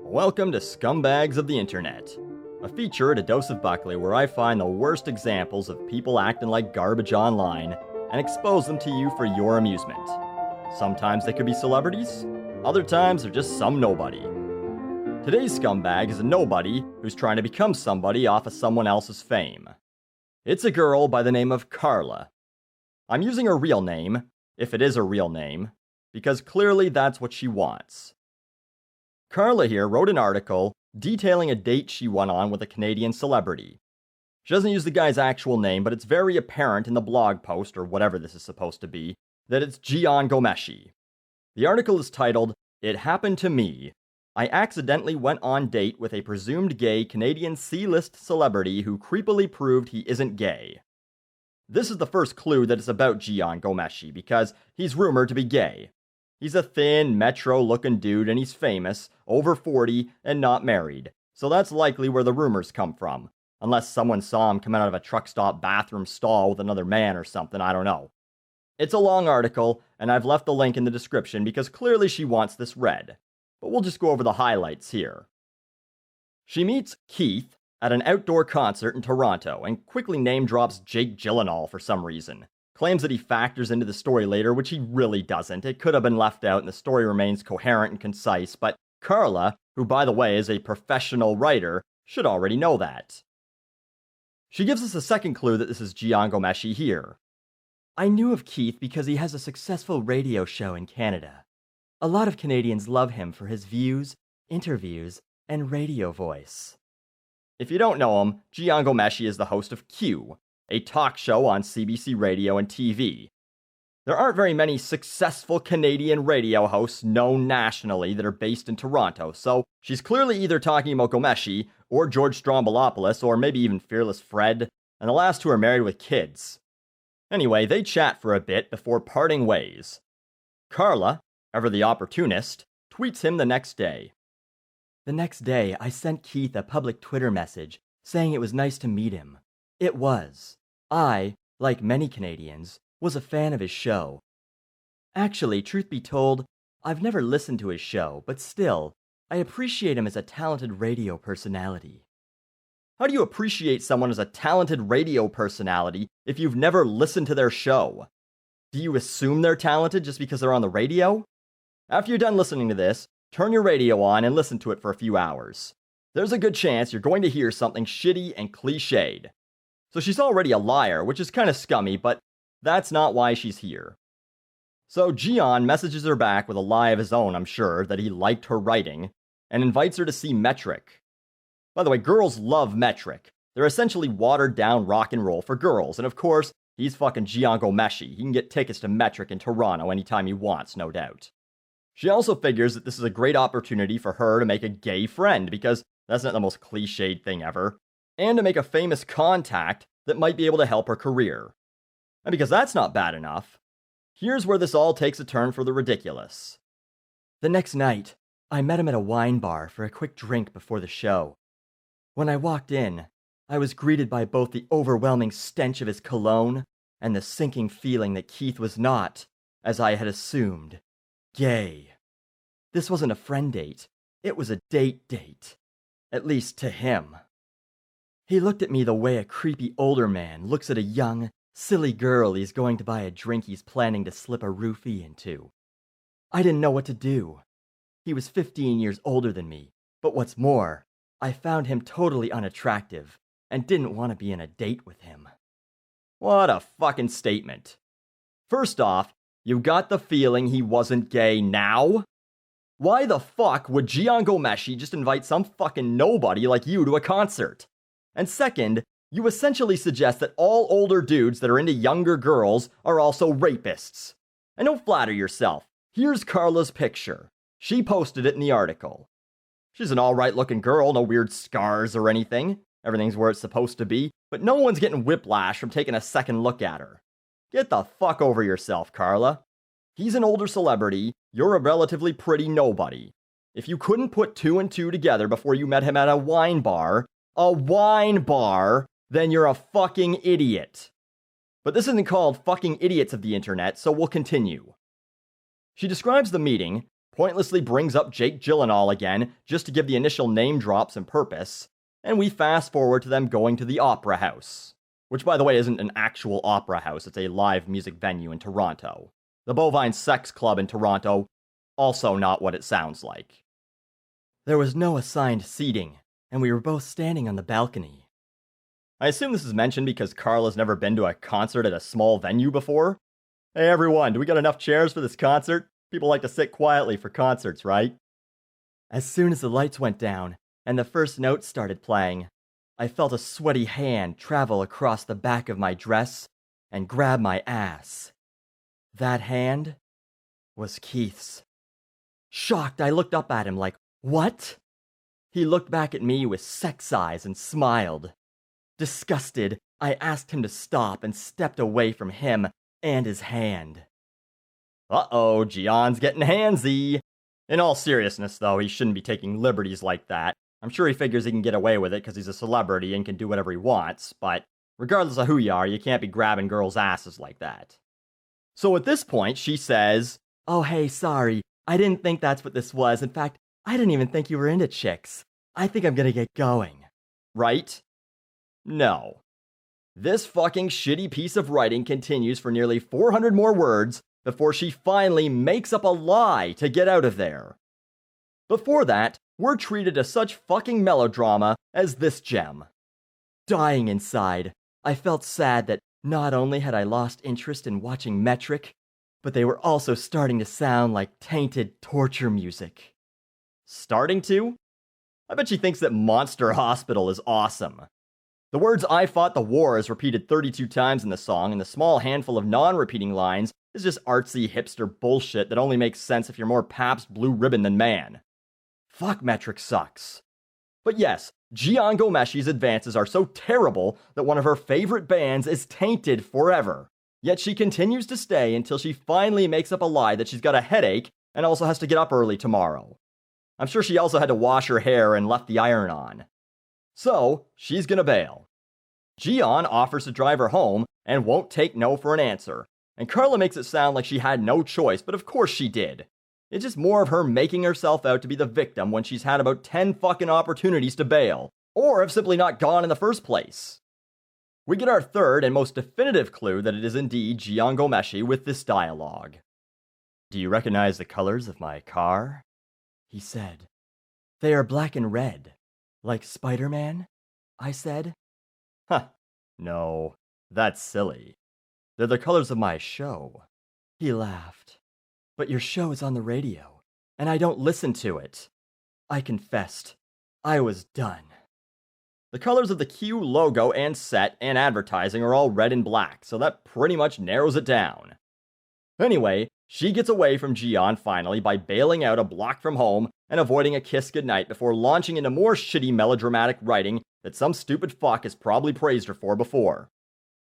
Welcome to Scumbags of the Internet, a feature at A Dose of Buckley where I find the worst examples of people acting like garbage online and expose them to you for your amusement. Sometimes they could be celebrities, other times they're just some nobody. Today's scumbag is a nobody who's trying to become somebody off of someone else's fame. It's a girl by the name of Carla. I'm using her real name, if it is a real name, because clearly that's what she wants. Carla here wrote an article detailing a date she went on with a Canadian celebrity. She doesn't use the guy's actual name, but it's very apparent in the blog post, or whatever this is supposed to be, that it's Jian Gomeshi. The article is titled, "It Happened to Me. I accidentally went on date with a presumed gay Canadian C-list celebrity who creepily proved he isn't gay." This is the first clue that it's about Jian Gomeshi, because he's rumored to be gay. He's a thin, metro-looking dude, and he's famous, over 40, and not married. So that's likely where the rumors come from. Unless someone saw him come out of a truck stop bathroom stall with another man or something, I don't know. It's a long article, and I've left the link in the description because clearly she wants this read. But we'll just go over the highlights here. She meets Keith at an outdoor concert in Toronto, and quickly name-drops Jake Gyllenhaal for some reason. Claims that he factors into the story later, which he really doesn't. It could have been left out and the story remains coherent and concise, but Carla, who by the way is a professional writer, should already know that. She gives us a second clue that this is Jian Gomeshi here. I knew of Keith because he has a successful radio show in Canada. A lot of Canadians love him for his views, interviews, and radio voice. If you don't know him, Jian Gomeshi is the host of Q, a talk show on CBC Radio and TV. There aren't very many successful Canadian radio hosts known nationally that are based in Toronto, so she's clearly either talking about Gomeshi, or George Stroumboulopoulos, or maybe even Fearless Fred, and the last two are married with kids. Anyway, they chat for a bit before parting ways. Carla, ever the opportunist, tweets him the next day. The next day, I sent Keith a public Twitter message saying it was nice to meet him. It was. I, like many Canadians, was a fan of his show. Actually, truth be told, I've never listened to his show, but still, I appreciate him as a talented radio personality. How do you appreciate someone as a talented radio personality if you've never listened to their show? Do you assume they're talented just because they're on the radio? After you're done listening to this, turn your radio on and listen to it for a few hours. There's a good chance you're going to hear something shitty and cliched. So she's already a liar, which is kind of scummy, but that's not why she's here. So Jian messages her back with a lie of his own, I'm sure, that he liked her writing, and invites her to see Metric. By the way, girls love Metric. They're essentially watered-down rock and roll for girls, and of course, he's fucking Jian Gomeshi. He can get tickets to Metric in Toronto anytime he wants, no doubt. She also figures that this is a great opportunity for her to make a gay friend, because that's not the most cliched thing ever, and to make a famous contact that might be able to help her career. And because that's not bad enough, here's where this all takes a turn for the ridiculous. The next night, I met him at a wine bar for a quick drink before the show. When I walked in, I was greeted by both the overwhelming stench of his cologne and the sinking feeling that Keith was not, as I had assumed, gay. This wasn't a friend date, it was a date. At least to him. He looked at me the way a creepy older man looks at a young, silly girl he's going to buy a drink he's planning to slip a roofie into. I didn't know what to do. He was 15 years older than me, but what's more, I found him totally unattractive and didn't want to be in a date with him. What a fucking statement. First off, you got the feeling he wasn't gay now? Why the fuck would Jian Gomeshi just invite some fucking nobody like you to a concert? And second, you essentially suggest that all older dudes that are into younger girls are also rapists. And don't flatter yourself. Here's Carla's picture. She posted it in the article. She's an alright looking girl, no weird scars or anything. Everything's where it's supposed to be, but no one's getting whiplash from taking a second look at her. Get the fuck over yourself, Carla. He's an older celebrity, you're a relatively pretty nobody. If you couldn't put two and two together before you met him at a wine bar, then you're a fucking idiot. But this isn't called Fucking Idiots of the Internet, so we'll continue. She describes the meeting, pointlessly brings up Jake Gyllenhaal again just to give the initial name drop some purpose, and we fast forward to them going to the Opera House. Which, by the way, isn't an actual opera house, it's a live music venue in Toronto. The Bovine Sex Club in Toronto, also not what it sounds like. There was no assigned seating, and we were both standing on the balcony. I assume this is mentioned because Carla's never been to a concert at a small venue before. Hey everyone, do we got enough chairs for this concert? People like to sit quietly for concerts, right? As soon as the lights went down, and the first note started playing, I felt a sweaty hand travel across the back of my dress and grab my ass. That hand was Keith's. Shocked, I looked up at him like, "What?" He looked back at me with sex eyes and smiled. Disgusted, I asked him to stop and stepped away from him and his hand. Uh-oh, Gion's getting handsy. In all seriousness, though, he shouldn't be taking liberties like that. I'm sure he figures he can get away with it because he's a celebrity and can do whatever he wants, but regardless of who you are, you can't be grabbing girls' asses like that. So at this point, she says, "Oh, hey, sorry. I didn't think that's what this was. In fact, I didn't even think you were into chicks. I think I'm gonna get going." Right? No. This fucking shitty piece of writing continues for nearly 400 more words before she finally makes up a lie to get out of there. Before that, we're treated to such fucking melodrama as this gem. Dying inside, I felt sad that not only had I lost interest in watching Metric, but they were also starting to sound like tainted torture music. Starting to? I bet she thinks that Monster Hospital is awesome. The words "I fought the war" is repeated 32 times in the song, and the small handful of non-repeating lines is just artsy hipster bullshit that only makes sense if you're more Pabst Blue Ribbon than man. Fuck, Metric sucks. But yes, Jian Gomeshi's advances are so terrible that one of her favorite bands is tainted forever. Yet she continues to stay until she finally makes up a lie that she's got a headache and also has to get up early tomorrow. I'm sure she also had to wash her hair and left the iron on. So, she's gonna bail. Jian offers to drive her home and won't take no for an answer. And Carla makes it sound like she had no choice, but of course she did. It's just more of her making herself out to be the victim when she's had about 10 fucking opportunities to bail, or have simply not gone in the first place. We get our third and most definitive clue that it is indeed Jian Gomeshi with this dialogue. "Do you recognize the colors of my car?" he said. "They are black and red. Like Spider-Man?" I said. "Huh, no, that's silly. They're the colors of my show." He laughed. "But your show is on the radio, and I don't listen to it." I confessed. I was done. The colors of the Q logo and set and advertising are all red and black, so that pretty much narrows it down. Anyway, she gets away from Jian finally by bailing out a block from home and avoiding a kiss goodnight before launching into more shitty melodramatic writing that some stupid fuck has probably praised her for before.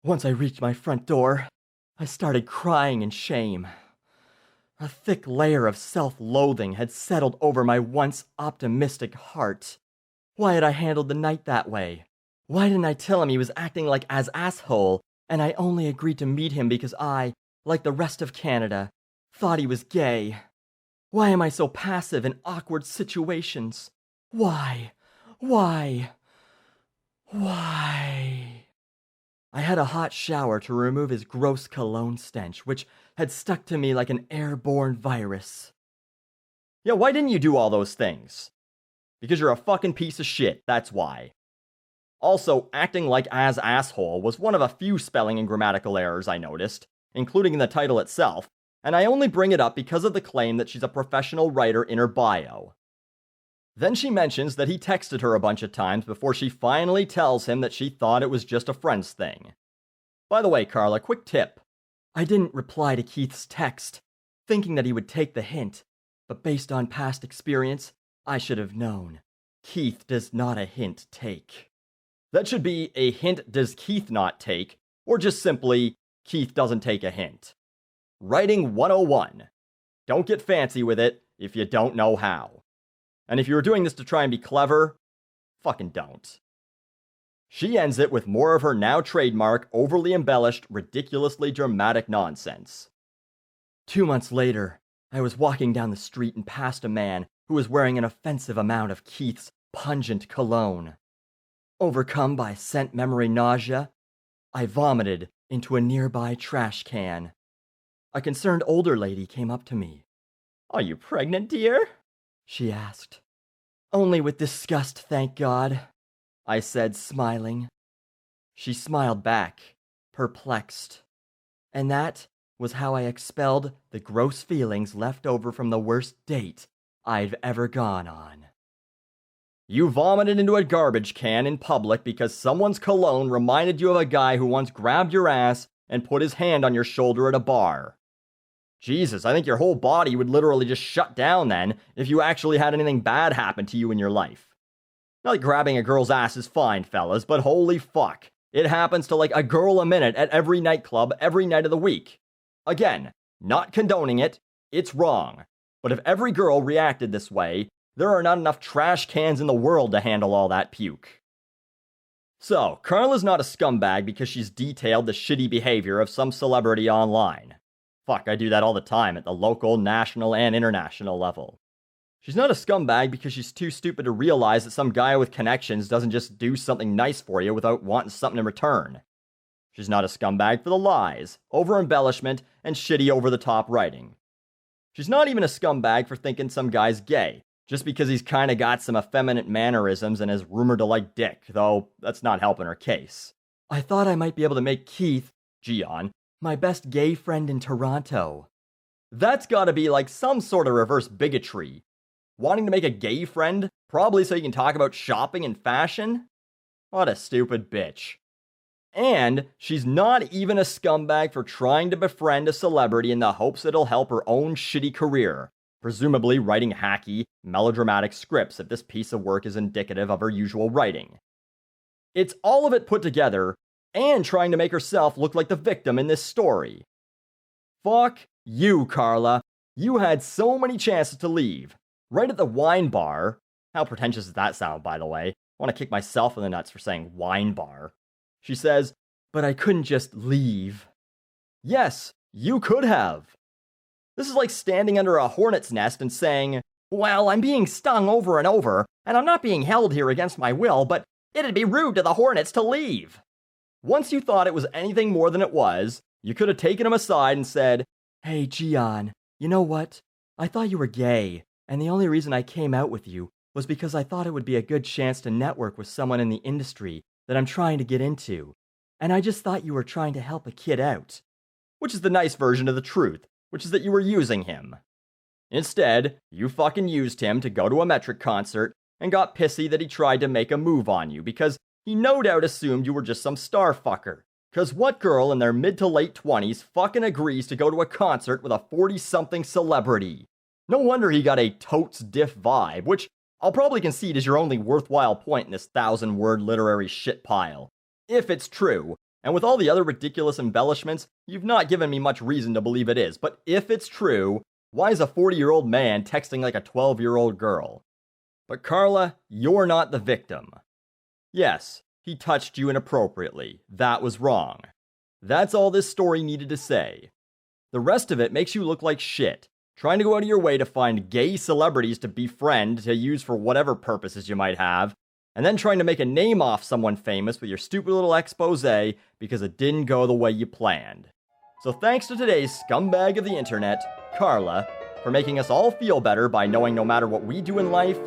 Once I reached my front door, I started crying in shame. A thick layer of self-loathing had settled over my once optimistic heart. Why had I handled the night that way? Why didn't I tell him he was acting like as asshole, and I only agreed to meet him because I, like the rest of Canada, thought he was gay? Why am I so passive in awkward situations? Why? Why? I had a hot shower to remove his gross cologne stench, which had stuck to me like an airborne virus. Yeah, why didn't you do all those things? Because you're a fucking piece of shit, that's why. Also, acting like as asshole was one of a few spelling and grammatical errors I noticed, including in the title itself, and I only bring it up because of the claim that she's a professional writer in her bio. Then she mentions that he texted her a bunch of times before she finally tells him that she thought it was just a friend's thing. By the way, Carla, quick tip. I didn't reply to Keith's text, thinking that he would take the hint, but based on past experience, I should have known. Keith does not a hint take. That should be a hint does Keith not take, or just simply, Keith doesn't take a hint. Writing 101. Don't get fancy with it if you don't know how. And if you were doing this to try and be clever, fucking don't. She ends it with more of her now trademark, overly embellished, ridiculously dramatic nonsense. 2 months later, I was walking down the street and passed a man who was wearing an offensive amount of Keith's pungent cologne. Overcome by scent memory nausea, I vomited into a nearby trash can. A concerned older lady came up to me. "Are you pregnant, dear?" she asked. "Only with disgust, thank God," I said, smiling. She smiled back, perplexed. And that was how I expelled the gross feelings left over from the worst date I've ever gone on. You vomited into a garbage can in public because someone's cologne reminded you of a guy who once grabbed your ass and put his hand on your shoulder at a bar. Jesus, I think your whole body would literally just shut down then if you actually had anything bad happen to you in your life. Not like grabbing a girl's ass is fine, fellas, but holy fuck. It happens to like a girl a minute at every nightclub every night of the week. Again, not condoning it, it's wrong. But if every girl reacted this way, there are not enough trash cans in the world to handle all that puke. So, Carla's not a scumbag because she's detailed the shitty behavior of some celebrity online. Fuck, I do that all the time at the local, national, and international level. She's not a scumbag because she's too stupid to realize that some guy with connections doesn't just do something nice for you without wanting something in return. She's not a scumbag for the lies, over-embellishment, and shitty over-the-top writing. She's not even a scumbag for thinking some guy's gay, just because he's kinda got some effeminate mannerisms and is rumored to like dick, though that's not helping her case. I thought I might be able to make Keith, Gian, my best gay friend in Toronto. That's gotta be like some sort of reverse bigotry. Wanting to make a gay friend, probably so you can talk about shopping and fashion? What a stupid bitch. And she's not even a scumbag for trying to befriend a celebrity in the hopes it'll help her own shitty career, presumably writing hacky, melodramatic scripts if this piece of work is indicative of her usual writing. It's all of it put together, and trying to make herself look like the victim in this story. Fuck you, Carla. You had so many chances to leave. Right at the wine bar. How pretentious does that sound, by the way? I want to kick myself in the nuts for saying wine bar. She says, but I couldn't just leave. Yes, you could have. This is like standing under a hornet's nest and saying, well, I'm being stung over and over, and I'm not being held here against my will, but it'd be rude to the hornets to leave. Once you thought it was anything more than it was, you could have taken him aside and said, hey, Gian, you know what? I thought you were gay, and the only reason I came out with you was because I thought it would be a good chance to network with someone in the industry that I'm trying to get into. And I just thought you were trying to help a kid out. Which is the nice version of the truth, which is that you were using him. Instead, you fucking used him to go to a Metric concert and got pissy that he tried to make a move on you because he no doubt assumed you were just some star fucker. Cause what girl in their mid to late 20s fucking agrees to go to a concert with a 40-something celebrity? No wonder he got a totes diff vibe, which I'll probably concede is your only worthwhile point in this 1,000-word literary shit pile. If it's true, and with all the other ridiculous embellishments, you've not given me much reason to believe it is, but if it's true, why is a 40-year-old man texting like a 12-year-old girl? But Carla, you're not the victim. Yes, he touched you inappropriately. That was wrong. That's all this story needed to say. The rest of it makes you look like shit, trying to go out of your way to find gay celebrities to befriend to use for whatever purposes you might have, and then trying to make a name off someone famous with your stupid little expose because it didn't go the way you planned. So thanks to today's scumbag of the internet, Carla, for making us all feel better by knowing no matter what we do in life,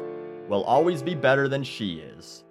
we'll always be better than she is.